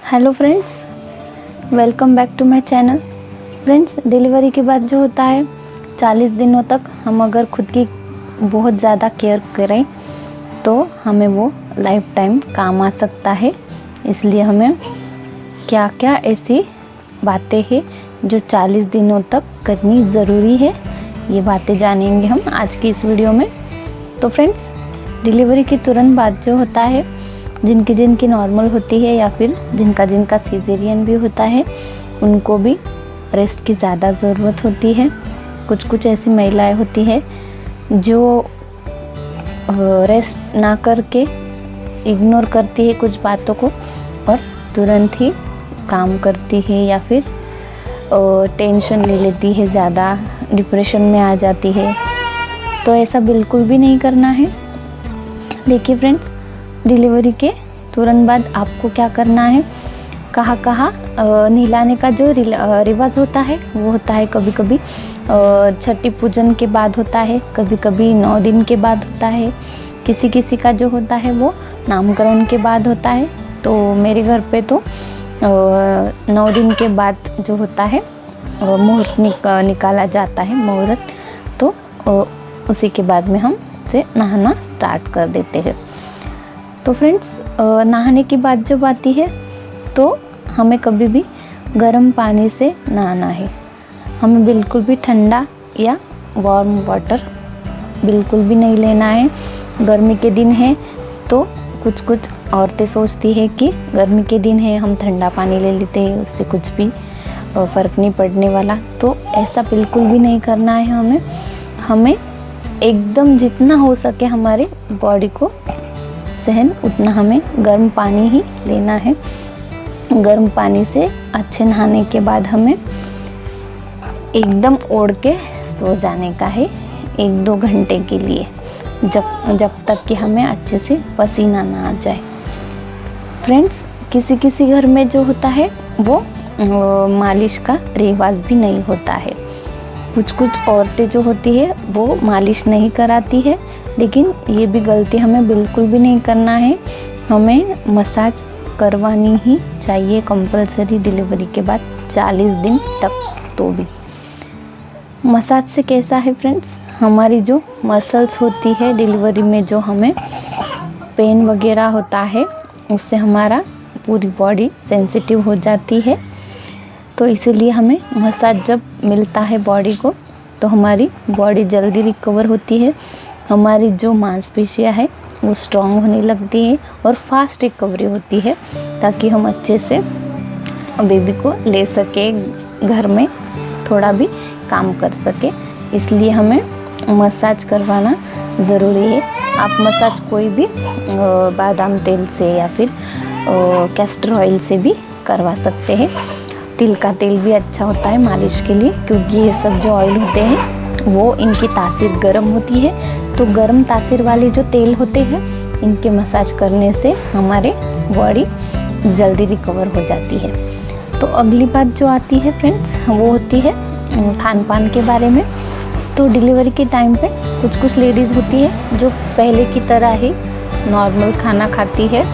Hello friends, welcome back to my channel. Friends, delivery के बाद जो होता है 40 दिनों तक हम अगर खुद की बहुत ज़्यादा केयर करें तो हमें वो लाइफ टाइम काम आ सकता है। इसलिए हमें क्या क्या ऐसी बातें हैं जो 40 दिनों तक करनी ज़रूरी है, ये बातें जानेंगे हम आज की इस वीडियो में। तो फ्रेंड्स, डिलीवरी के तुरंत बाद जो होता है, जिनकी नॉर्मल होती है या फिर जिनका सीजेरियन भी होता है, उनको भी रेस्ट की ज़्यादा ज़रूरत होती है। कुछ ऐसी महिलाएं होती है जो रेस्ट ना करके इग्नोर करती है कुछ बातों को और तुरंत ही काम करती है या फिर टेंशन ले लेती है, ज़्यादा डिप्रेशन में आ जाती है। तो ऐसा बिल्कुल भी नहीं करना है। देखिए फ्रेंड्स, डिलीवरी के तुरंत बाद आपको क्या करना है, कहाँ नहलाने का जो रिवाज होता है वो होता है कभी कभी छठी पूजन के बाद होता है, कभी कभी 9 दिन के बाद होता है, किसी का जो होता है वो नामकरण के बाद होता है। तो मेरे घर पे तो 9 दिन के बाद जो होता है मुहूर्त निकाला जाता है, मुहूर्त। तो उसी के बाद में हम से नहाना स्टार्ट कर देते हैं। तो फ्रेंड्स, नहाने की बात जब आती है तो हमें कभी भी गर्म पानी से नहाना है। हमें बिल्कुल भी ठंडा या वार्म वाटर बिल्कुल भी नहीं लेना है। गर्मी के दिन है तो कुछ औरतें सोचती है कि गर्मी के दिन है, हम ठंडा पानी ले लेते हैं, उससे कुछ भी फ़र्क नहीं पड़ने वाला। तो ऐसा बिल्कुल भी नहीं करना है। हमें एकदम जितना हो सके हमारे बॉडी को सहन उतना हमें गर्म पानी ही लेना है। गर्म पानी से अच्छे नहाने के बाद हमें एकदम ओढ़ के सो जाने का है 1-2 घंटे के लिए, जब तक कि हमें अच्छे से पसीना ना आ जाए। फ्रेंड्स, किसी घर में जो होता है वो मालिश का रिवाज भी नहीं होता है। कुछ औरतें जो होती है वो मालिश नहीं कराती है, लेकिन ये भी गलती हमें बिल्कुल भी नहीं करना है। हमें मसाज करवानी ही चाहिए कंपलसरी डिलीवरी के बाद 40 दिन तक। तो भी मसाज से कैसा है फ्रेंड्स, हमारी जो मसल्स होती है डिलीवरी में, जो हमें पेन वगैरह होता है, उससे हमारा पूरी बॉडी सेंसिटिव हो जाती है। तो इसीलिए हमें मसाज जब मिलता है बॉडी को तो हमारी बॉडी जल्दी रिकवर होती है, हमारी जो मांसपेशियां है वो स्ट्रॉन्ग होने लगती है और फास्ट रिकवरी होती है, ताकि हम अच्छे से बेबी को ले सके, घर में थोड़ा भी काम कर सके। इसलिए हमें मसाज करवाना ज़रूरी है। आप मसाज कोई भी बादाम तेल से या फिर कैस्टर ऑयल से भी करवा सकते हैं। तिल का तेल भी अच्छा होता है मालिश के लिए, क्योंकि ये सब जो ऑयल होते हैं वो इनकी तासीर गर्म होती है। तो गर्म तासीर वाले जो तेल होते हैं, इनके मसाज करने से हमारे बॉडी जल्दी रिकवर हो जाती है। तो अगली बात जो आती है फ्रेंड्स, वो होती है खान पान के बारे में। तो डिलीवरी के टाइम पे कुछ लेडीज़ होती है जो पहले की तरह ही नॉर्मल खाना खाती है।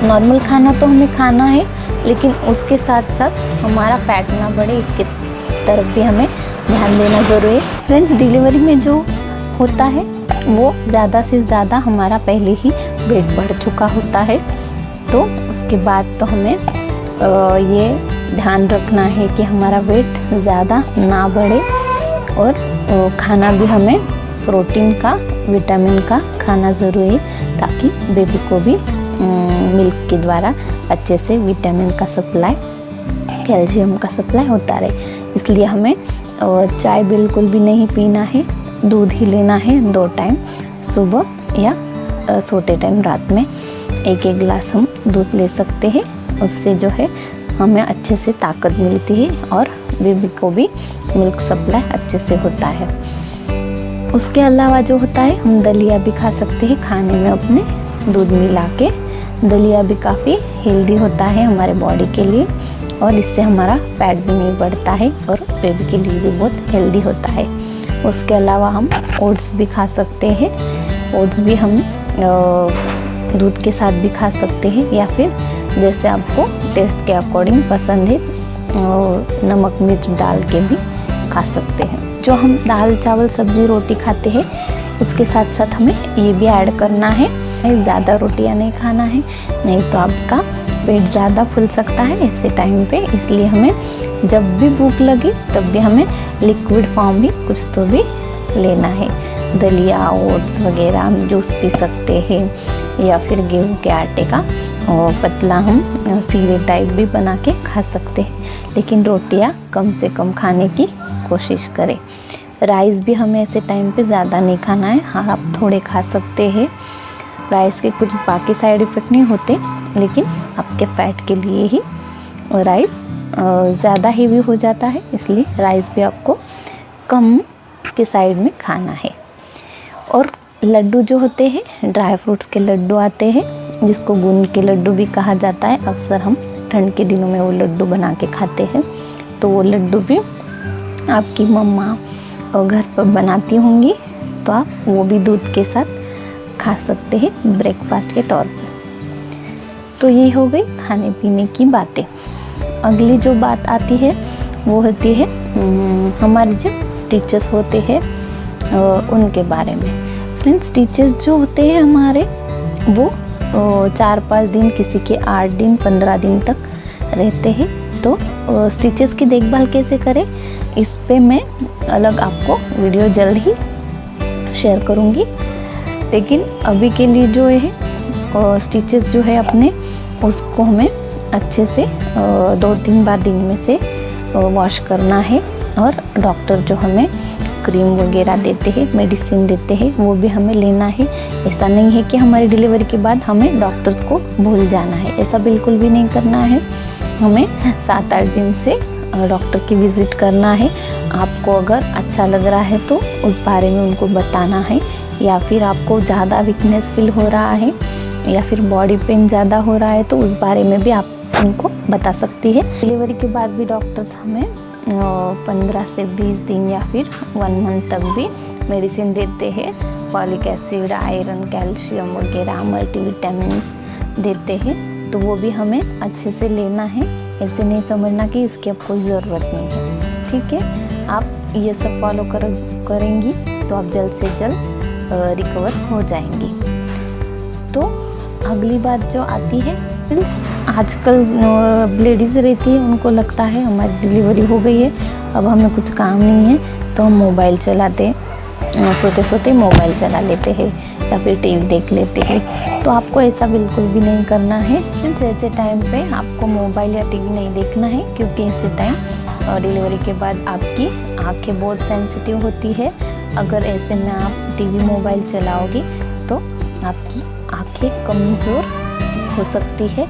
नॉर्मल खाना तो हमें खाना है, लेकिन उसके साथ साथ हमारा फैट ना बढ़े, इसके तरफ भी हमें ध्यान देना ज़रूरी है। फ्रेंड्स, डिलीवरी में जो होता है वो ज़्यादा से ज़्यादा हमारा पहले ही वेट बढ़ चुका होता है। तो उसके बाद तो हमें ये ध्यान रखना है कि हमारा वेट ज़्यादा ना बढ़े, और खाना भी हमें प्रोटीन का, विटामिन का खाना ज़रूरी है, ताकि बेबी को भी मिल्क के द्वारा अच्छे से विटामिन का सप्लाई, कैल्शियम का सप्लाई होता रहे। इसलिए हमें चाय बिल्कुल भी नहीं पीना है, दूध ही लेना है 2 टाइम, सुबह या सोते टाइम रात में 1-1 गिलास हम दूध ले सकते हैं। उससे जो है हमें अच्छे से ताकत मिलती है और बेबी को भी मिल्क सप्लाई अच्छे से होता है। उसके अलावा जो होता है, हम दलिया भी खा सकते हैं खाने में अपने दूध मिला के। दलिया भी काफ़ी हेल्दी होता है हमारे बॉडी के लिए, और इससे हमारा फैट भी नहीं बढ़ता है और बेबी के लिए भी बहुत हेल्दी होता है। उसके अलावा हम ओट्स भी खा सकते हैं। ओट्स भी हम दूध के साथ भी खा सकते हैं, या फिर जैसे आपको टेस्ट के अकॉर्डिंग पसंद है, और नमक मिर्च डाल के भी खा सकते हैं। जो हम दाल चावल सब्जी रोटी खाते हैं उसके साथ साथ हमें ये भी ऐड करना है। ज़्यादा रोटियां नहीं खाना है, नहीं तो आपका पेट ज़्यादा फूल सकता है ऐसे टाइम पे। इसलिए हमें जब भी भूख लगे तब भी हमें लिक्विड फॉर्म भी कुछ तो भी लेना है। दलिया ओट्स वगैरह जूस पी सकते हैं, या फिर गेहूं के आटे का और पतला हम सीरे टाइप भी बना के खा सकते हैं। लेकिन रोटियां कम से कम खाने की कोशिश करें। राइस भी हमें ऐसे टाइम पे ज़्यादा नहीं खाना है। हाँ, आप थोड़े खा सकते हैं। राइस के कुछ बाकी साइड इफ़ेक्ट नहीं होते, लेकिन आपके फैट के लिए ही राइस ज़्यादा हेवी हो जाता है, इसलिए राइस भी आपको कम के साइड में खाना है। और लड्डू जो होते हैं, ड्राई फ्रूट्स के लड्डू आते हैं, जिसको गूंद के लड्डू भी कहा जाता है। अक्सर हम ठंड के दिनों में वो लड्डू बना के खाते हैं। तो वो लड्डू भी आपकी मम्मा और घर पर बनाती होंगी, तो आप वो भी दूध के साथ खा सकते हैं ब्रेकफास्ट के तौर पर। तो ये हो गई खाने पीने की बातें। अगली जो बात आती है वो होती है हमारे जो स्टिचेस होते हैं उनके बारे में। फ्रेंड्स, स्टिचेस जो होते हैं हमारे वो 4-5 दिन, किसी के 8 दिन 15 दिन तक रहते हैं। तो स्टिचेस की देखभाल कैसे करें, इस पे मैं अलग आपको वीडियो जल्द ही शेयर करूँगी। लेकिन अभी के लिए जो है स्टिचेस जो है अपने, उसको हमें अच्छे से 2-3 बार दिन में से वॉश करना है। और डॉक्टर जो हमें क्रीम वगैरह देते हैं, मेडिसिन देते हैं, वो भी हमें लेना है। ऐसा नहीं है कि हमारी डिलीवरी के बाद हमें डॉक्टर्स को भूल जाना है, ऐसा बिल्कुल भी नहीं करना है। हमें 7-8 दिन से डॉक्टर की विज़िट करना है। आपको अगर अच्छा लग रहा है तो उस बारे में उनको बताना है, या फिर आपको ज़्यादा वीकनेस फील हो रहा है या फिर बॉडी पेन ज़्यादा हो रहा है तो उस बारे में भी आप उनको बता सकती है। डिलीवरी के बाद भी डॉक्टर्स हमें 15 से 20 दिन या फिर 1 मंथ तक भी मेडिसिन देते हैं। फॉलिक एसिड, आयरन, कैल्शियम वगैरह, मल्टीविटामिन्स देते हैं। तो वो भी हमें अच्छे से लेना है। ऐसे नहीं समझना कि इसकी अब कोई ज़रूरत नहीं है। ठीक है, आप ये सब फॉलो करेंगी तो आप जल्द से जल्द रिकवर हो जाएंगी। तो अगली बात जो आती है, आजकल लेडीज़ रहती है, उनको लगता है हमारी डिलीवरी हो गई है, अब हमें कुछ काम नहीं है, तो हम मोबाइल चलाते, सोते सोते मोबाइल चला लेते हैं या फिर टीवी देख लेते हैं। तो आपको ऐसा बिल्कुल भी नहीं करना है। ऐसे टाइम पे आपको मोबाइल या टीवी नहीं देखना है, क्योंकि ऐसे टाइम डिलीवरी के बाद आपकी आंखें बहुत सेंसिटिव होती है। अगर ऐसे में आप टीवी मोबाइल चलाओगे तो आपकी आंखें कमज़ोर हो सकती है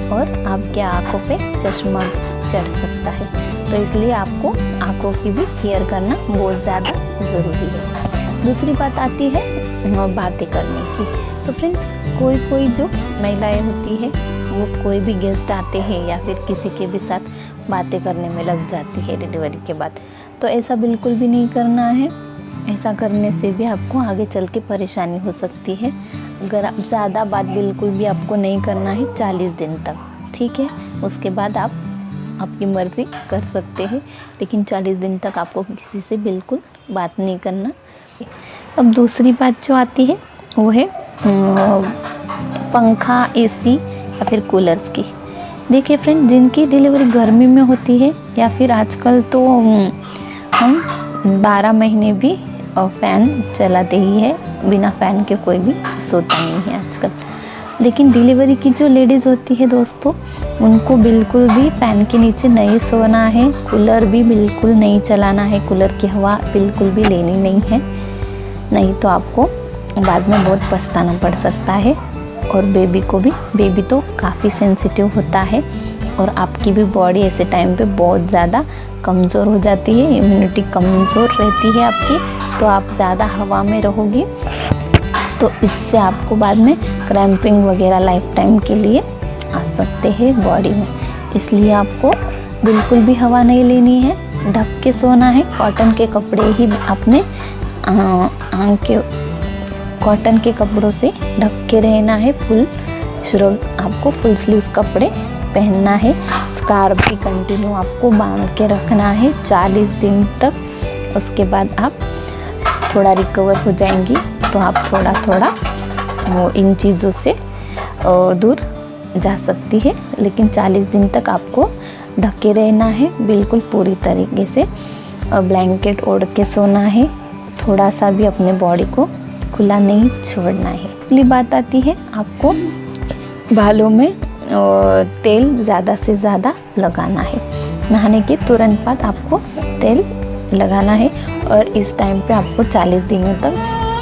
और आपके आंखों पे चश्मा चढ़ सकता है। तो इसलिए आपको आंखों की भी केयर करना बहुत ज़्यादा ज़रूरी है। दूसरी बात आती है बातें करने की। तो फ्रेंड्स, कोई जो महिलाएं होती है वो कोई भी गेस्ट आते हैं या फिर किसी के भी साथ बातें करने में लग जाती है डिलीवरी के बाद। तो ऐसा बिल्कुल भी नहीं करना है। ऐसा करने से भी आपको आगे चल के परेशानी हो सकती है। अगर आप ज़्यादा बात बिल्कुल भी आपको नहीं करना है 40 दिन तक, ठीक है। उसके बाद आप आपकी मर्ज़ी कर सकते हैं, लेकिन 40 दिन तक आपको किसी से बिल्कुल बात नहीं करना। अब दूसरी बात जो आती है वो है पंखा, एसी या फिर कूलर्स की। देखिए फ्रेंड, जिनकी डिलीवरी गर्मी में होती है या फिर आजकल तो हम 12 महीने भी फ़ैन चलाते ही है, बिना फ़ैन के कोई भी सोता नहीं है आजकल। लेकिन डिलीवरी की जो लेडीज़ होती है दोस्तों, उनको बिल्कुल भी फ़ैन के नीचे नहीं सोना है, कूलर भी बिल्कुल नहीं चलाना है, कूलर की हवा बिल्कुल भी लेनी नहीं है, नहीं तो आपको बाद में बहुत पछताना पड़ सकता है। और बेबी को भी, बेबी तो काफ़ी सेंसिटिव होता है और आपकी भी बॉडी ऐसे टाइम पे बहुत ज़्यादा कमज़ोर हो जाती है, इम्यूनिटी कमज़ोर रहती है आपकी। तो आप ज़्यादा हवा में रहोगी तो इससे आपको बाद में क्रैम्पिंग वगैरह लाइफ टाइम के लिए आ सकते हैं बॉडी में। इसलिए आपको बिल्कुल भी हवा नहीं लेनी है, ढक के सोना है। कॉटन के कपड़े ही अपने आंख के कॉटन के कपड़ों से ढक के रहना है, फुल श्रग आपको फुल स्लीव्स कपड़े पहनना है। स्कार्फ भी कंटिन्यू आपको बांध के रखना है 40 दिन तक। उसके बाद आप थोड़ा रिकवर हो जाएंगी तो आप थोड़ा थोड़ा वो इन चीज़ों से दूर जा सकती है, लेकिन 40 दिन तक आपको ढके रहना है बिल्कुल पूरी तरीके से। ब्लैंकेट ओढ़ के सोना है, थोड़ा सा भी अपने बॉडी को खुला नहीं छोड़ना है। अगली बात आती है आपको बालों में तेल ज़्यादा से ज़्यादा लगाना है। नहाने के तुरंत बाद आपको तेल लगाना है और इस टाइम पे आपको 40 दिनों तक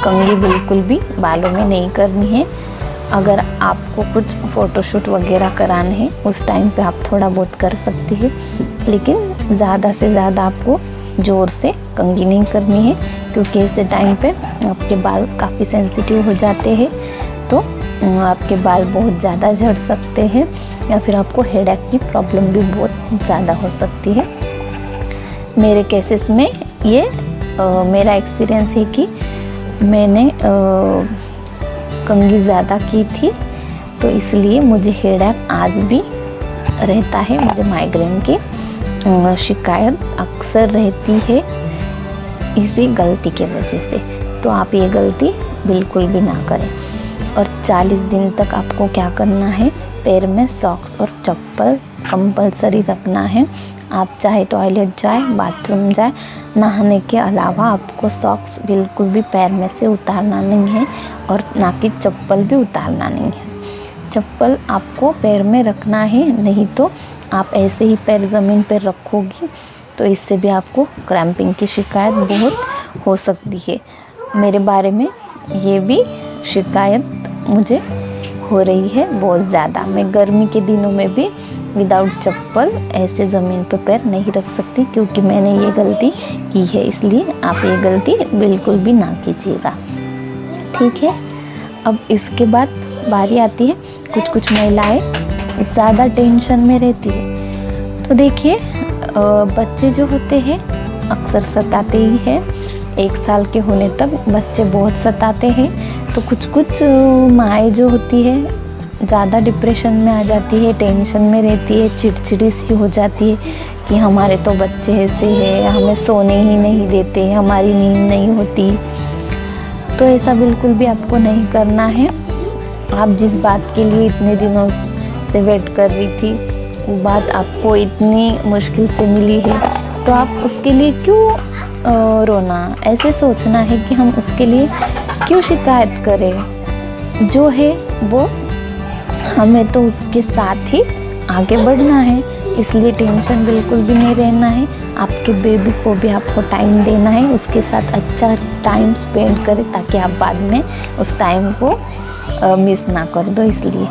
कंघी बिल्कुल भी बालों में नहीं करनी है। अगर आपको कुछ फ़ोटोशूट वगैरह कराना है उस टाइम पे आप थोड़ा बहुत कर सकती है, लेकिन ज़्यादा से ज़्यादा आपको ज़ोर से कंघी नहीं करनी है, क्योंकि ऐसे टाइम पे आपके बाल काफ़ी सेंसिटिव हो जाते हैं, तो आपके बाल बहुत ज़्यादा झड़ सकते हैं या फिर आपको हेडेक की प्रॉब्लम भी बहुत ज़्यादा हो सकती है। मेरे केसेस में ये मेरा एक्सपीरियंस है कि मैंने कंघी ज़्यादा की थी, तो इसलिए मुझे हेडेक आज भी रहता है। मुझे माइग्रेन की शिकायत अक्सर रहती है इसी गलती की वजह से, तो आप ये गलती बिल्कुल भी ना करें। और 40 दिन तक आपको क्या करना है, पैर में सॉक्स और चप्पल कंपलसरी रखना है। आप चाहे टॉयलेट जाए, बाथरूम जाए, नहाने के अलावा आपको सॉक्स बिल्कुल भी पैर में से उतारना नहीं है और ना कि चप्पल भी उतारना नहीं है। चप्पल आपको पैर में रखना है, नहीं तो आप ऐसे ही पैर ज़मीन पर रखोगी तो इससे भी आपको क्रैम्पिंग की शिकायत बहुत हो सकती है। मेरे बारे में ये भी शिकायत मुझे हो रही है बहुत ज़्यादा। मैं गर्मी के दिनों में भी विदाउट चप्पल ऐसे ज़मीन पर पैर नहीं रख सकती, क्योंकि मैंने ये गलती की है। इसलिए आप ये गलती बिल्कुल भी ना कीजिएगा, ठीक है। अब इसके बाद बारी आती है कुछ महिलाएं ज़्यादा टेंशन में रहती है। तो देखिए बच्चे जो होते हैं अक्सर सताते ही हैं। 1 साल के होने तक बच्चे बहुत सताते हैं, तो कुछ माएँ जो होती है ज़्यादा डिप्रेशन में आ जाती है, टेंशन में रहती है, चिड़चिड़ी सी हो जाती है कि हमारे तो बच्चे ऐसे हैं, हमें सोने ही नहीं देते, हमारी नींद नहीं होती। तो ऐसा बिल्कुल भी आपको नहीं करना है। आप जिस बात के लिए इतने दिनों से वेट कर रही थी, वो बात आपको इतनी मुश्किल से मिली है, तो आप उसके लिए क्यों रोना, ऐसे सोचना है कि हम उसके लिए क्यों शिकायत करें। जो है वो हमें तो उसके साथ ही आगे बढ़ना है, इसलिए टेंशन बिल्कुल भी नहीं रहना है। आपके बेबी को भी आपको टाइम देना है, उसके साथ अच्छा टाइम स्पेंड करें ताकि आप बाद में उस टाइम को मिस ना कर दो। इसलिए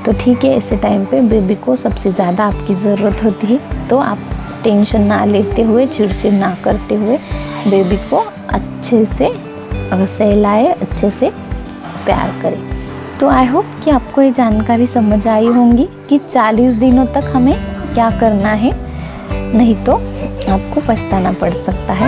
तो ठीक है, ऐसे टाइम पे बेबी को सबसे ज़्यादा आपकी ज़रूरत होती है, तो आप टेंशन ना लेते हुए, चिड़चिड़ ना करते हुए बेबी को अच्छे से सहलाए, अच्छे से प्यार करें। तो आई होप कि आपको ये जानकारी समझ आई होंगी कि 40 दिनों तक हमें क्या करना है, नहीं तो आपको पछताना पड़ सकता है।